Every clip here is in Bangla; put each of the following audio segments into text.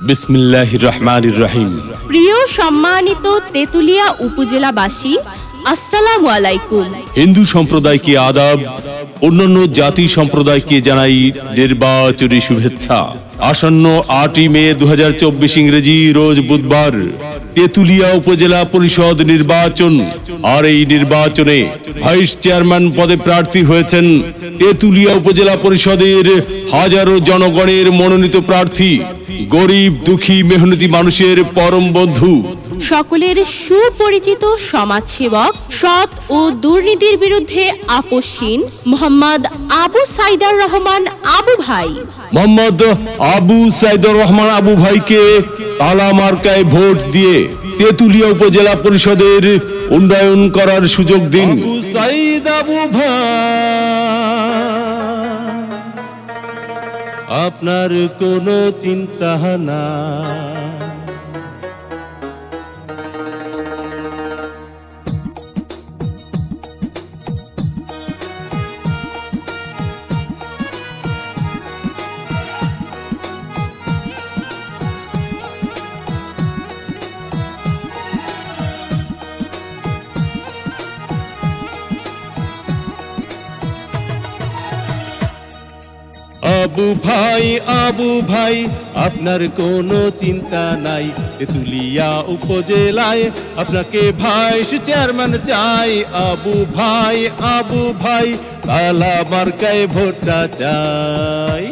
বিসমিল্লাহির রহমানির রহিম। প্রিয় সম্মানিত তেতুলিয়া উপজেলাবাসী, আসসালামু আলাইকুম। হিন্দু সম্প্রদায়কে আদাব, অন্যান্য জাতি সম্প্রদায়কে জানাই নির্বাচনী শুভেচ্ছা। আসন্ন 8 মে 2024 ইংরেজি রোজ বুধবার তেতুলিয়া উপজেলা পরিষদ নির্বাচন। আর এই নির্বাচনে ভাইস চেয়ারম্যান পদে প্রার্থী হয়েছেন তেতুলিয়া উপজেলা পরিষদের হাজারো জনগণের মনোনীত প্রার্থী, গরিব দুঃখী মেহনতি মানুষের পরম বন্ধু, সকলের সুপরিচিত সমাজসেবক, সৎ ও দুর্নীতির বিরুদ্ধে আপোষহীন মোহাম্মদ আবু সাইদার রহমান আবু ভাই। মোহাম্মদ আবু সাইদুর রহমান আবু ভাইকে তালা মার্কায় ভোট দিয়ে তেতুলিয়া উপজেলা পরিষদের উন্নয়ন করার সুযোগ দিন। আবু সাইদ আবু ভাই, আপনার কোনো চিন্তা না। আবু ভাই আপনার কোনো চিন্তা নাই, তেতুলিয়া উপজেলায় আপনাকে ভাইস চেয়ারম্যান চাই। আবু ভাই তালা মার্কায় ভোটটা চাই।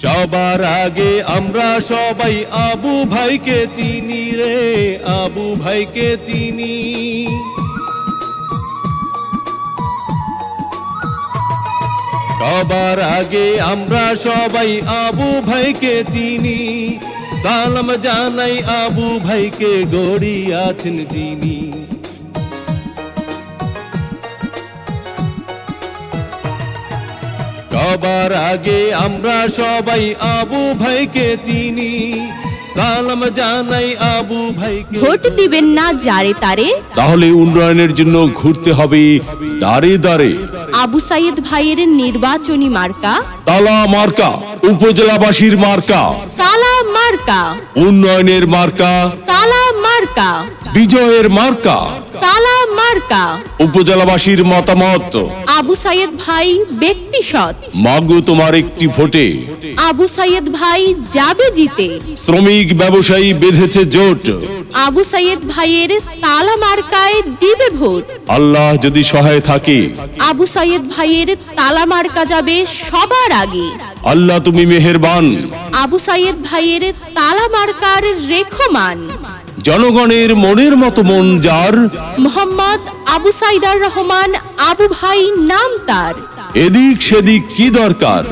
সবার আগে আমরা সবাই আবু ভাইকে চিনি রে, আবু ভাইকে চিনি। সবার আগে আমরা সবাই আবু ভাইকে চিনি, সালাম জানাই আবু ভাইকে গড়িয়াছেন যিনি। সবার আগে আমরা সবাই আবু ভাইকে চিনি, সালাম জানাই আবু ভাইকে। ভোট দিবেন না যারে তারে, তাহলে উন্নয়নের জন্য ঘুরতে হবে দাঁড়ে দাঁড়ে। আবু সাইদ ভাইয়ের নির্বাচনী মার্কা তালা মার্কা, উপজেলাবাসীর মার্কা তালা মার্কা, উন্নয়নের মার্কা তালা মার্কা, বিজয়ের মার্কা তালা মার্কা। উপজেলাবাসীর মতামত, আবু সাইদ ভাই ব্যক্তি সৎ, মাগো তোমার একটি ভোটে আবু সাইদ ভাই যাবে জিতে। শ্রমিক ব্যবসায়ী বেঁধেছে জোট, আবু সাইদ ভাইয়ের তালা মার্কায় দিবে ভোট। আল্লাহ যদি সহায় থাকে আবু সাইদ ভাইয়ের তালা মার্কা যাবে সবার আগে। আল্লাহ তুমি মেহেরবান। আবু সাইদ ভাইয়ের তালা মার্কার রেখমান, জনগণের মনের মতো মন যার, মোহাম্মদ আবু সাইদার রহমান আবু ভাই নাম তার। এদিক সেদিক কি দরকার,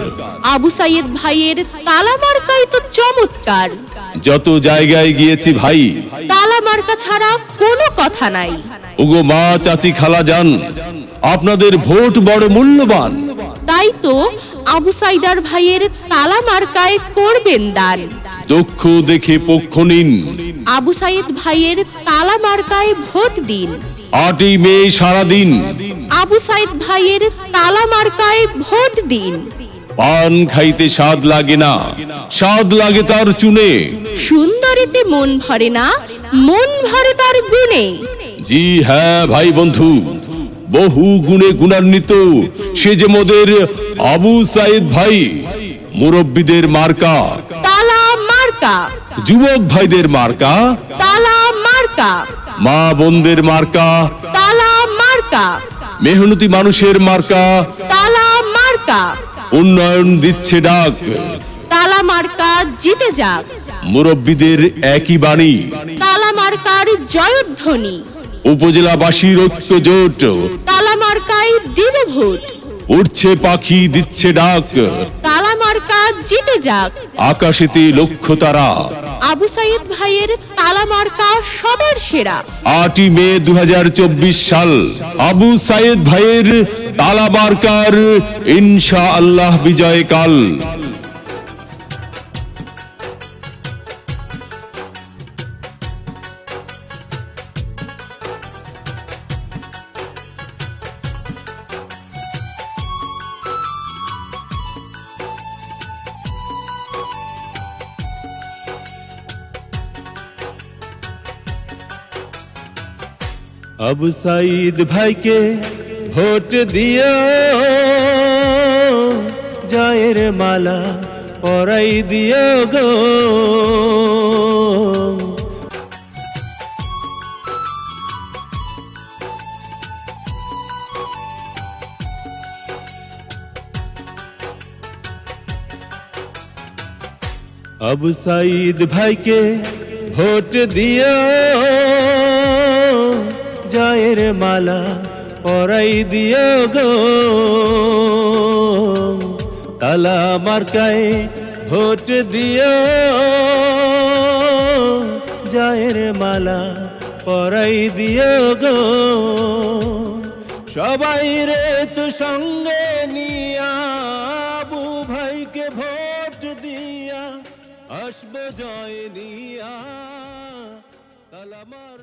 আবু সাইদ ভাইয়ের তালা মার্কাই তো চমৎকার। যত জায়গায় গিয়েছি ভাই, তালা মার্কা ছাড়া কোনো কথা নাই। ওগো মা চাচি খালা যান, আপনাদের ভোট বড় মূল্যবান। তাই তো আবু সাইদার ভাইয়ের তালা মার্কায় করবেন দান। দক্ষ দেখে পক্ষ নিন, আবু সাইদ ভাইয়ের তালা মার্কায় ভোট দিন। 8 মে সারাদিন আবু সাইদ ভাইয়ের তালা মার্কায় ভোট দিন। পান খাইতে স্বাদ লাগে না, স্বাদ লাগে তার চুনে। সুন্দরীতে মন ভরে না, মন ভরে তার গুণে। জি হ্যাঁ ভাই বন্ধু, বহু গুণে গুণান্বিত সে যে মোদের আবু সাইদ ভাই। মুরব্বীদের মার্কা তালা মার্কা, যুবক ভাইদের মার্কা তালা মার্কা, মা বোনদের মার্কা তালা মার্কা, মেহনতি মানুষের মার্কা। তালা মার্কা, উন্নয়ন দিচ্ছে ডাক, তালা মার্কা জিতে যাক। মুরব্বীদের একই বাণী, তালা মার্কার জয়ধ্বনি। উপজেলাবাসীর ঐক্য জোট, তালা মার্কায় দিবে ভোট। উঠছে পাখি দিচ্ছে ডাক, তালা মার্কা জিতে যাক। আকাশেতে লক্ষ্য তারা, আবু সাইদ ভাইয়ের তালা মার্কা সবার সেরা। 8ই মে 2024 সাল আবু সাইদ ভাইয়ের তালা মার্কার ইনশাআল্লাহ বিজয়কাল। আবু সাইদ ভাইকে ভোট দিও, জয়ের মালা পরাই দিও গো। আবু সাইদ ভাইকে ভোট দিও, জয়ের মালা পরাই দিও গো। তালা মার্কায় ভোট দিও, জয়ের মালা পরাই দিও গো। সবাই রে তো সঙ্গে নিয়া আবু ভাইকে ভোট দিয়া আসবো জয় নিয়া। তালা মার